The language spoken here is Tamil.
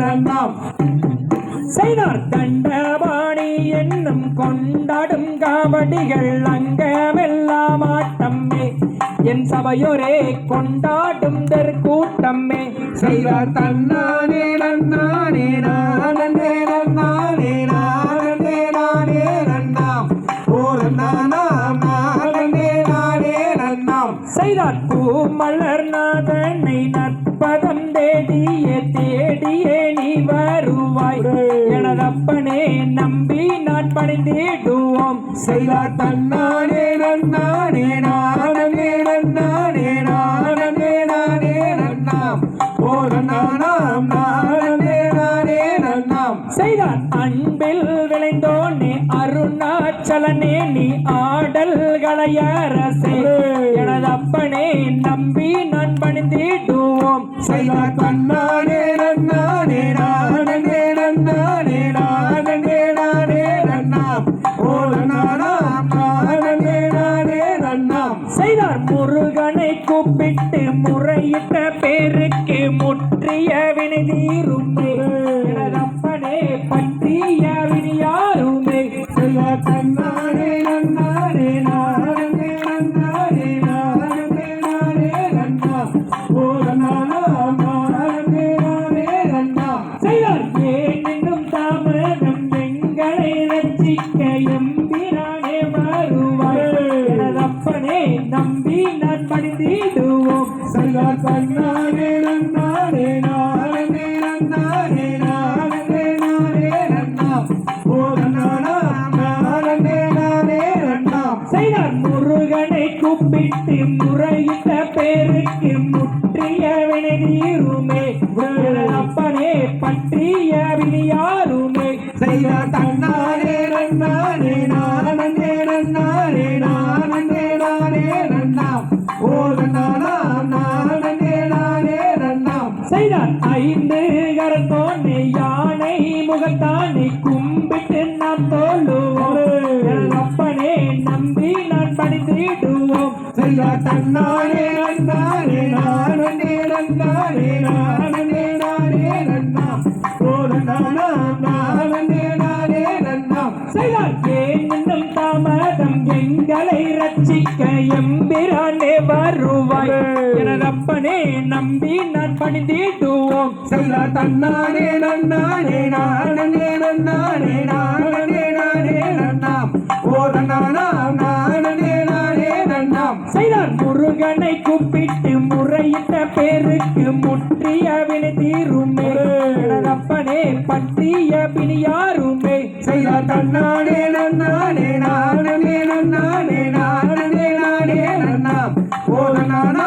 நன்னாம் செய்தார் தண்டபாணி என்னும் கொண்டாடும் காவடிகள் அங்கமெல்லாம் ஆட்டம்மே என் சபையோரே கொண்டாடும் கூட்டம்மே செய்தார் தன்னானே நன்னானே நானே நன்னானே நானே நானே நன்னாம் ஓர் நானாம் நானே நானே நன்னாம் செய்தார் பூமலர் நாதனை நற்பதம் தேடியே தேடியே நீ வருவாய் எனதப்பனே நம்பி நான் பணிந்திடுவோம் செய்தார் தன்னானே நன்னானே நானே நன்னானே நானே நானே நன்னாம் ஓர் நானாம் நானே நானே நன்னாம் செய்தார் அன்பில் விளைந்தோனே அருணாச்சலனே நீ ஆடல் கலையரசே எனதப்பனே நம்பி நான் பணிந்திடுவோம் செய்தார் தன்னானே நன்னானே நானே நன்னானே நானே நானே நன்னாம் ஓர் நானாம் நானே நானே நன்னாம் செய்தார் முருகனை கூப்பிட்டு முறையிட்ட பேருக்கு முற்றிய வினை தீருமே எனதப்பனே பற்றிய வினியாருமே செய்தார் தன்னானே நன்னானே நானே நன்னானே நானே நானே நன்னாம் ஓர் நானாம் நானே நானே நன்னாம் செய்தார் ஏன் என்னும் தாமதம் எங்களை ரட்சிக்க எம்பிரானே வருவாய் எனதப்பனே நம்பி நான் பணிந்திடுவோம் செய்தார் தன்னானே நன்னானே நானே நன்னானே நானே நானே நன்னாம் ஓர் நானாம் நானே நானே நன்னாம் செய்தார் முருகனை கூப்பிட்டு முறையிட்ட பேருக்கு முற்றிய வினை தீருமே அப்பனே பற்றிய வினியாருமே செய்தார் தன்னானே நன்னானே நானே நன்னானே நானே நானே நன்னாம் ஓர் நானாம் நானே நானே நன்னாம் செய்தார் ஐந்து கரத்தோனே யானை முகத்தானை கும்பிட்டு நாம் தோல்லுவோம் அப்பனே நம்பி நான் பணிந்திடுவோம் செய்தார் தன்னானே நன்னானே நானே நன்னானே நானே நானே நன்னாம் ஓர் நானாம் நானே நானே நன்னாம் செய்தார் ஏன் என்னும் தாமதம் எங்களை ரட்சிக்க எம்பிரானே வருவாய் எனதப்பனே நம்பி நான் பணிந்திடுவோம் செய்தார் தன்னானே நன்னானே நானே நன்னானே நானே நானே நன்னாம் ஓர் நானாம் நானே நானே நன்னாம் செய்தார் முருகனை கூப்பிட்டு முறையிட்ட பேருக்கு முற்றிய வினை தீருமே எனதப்பனே பற்றிய பிணியாருமே செய்தார் தன்னானே நன்னானே நானே நன்னானே நானே நானே நன்னாம் ஓர் நானா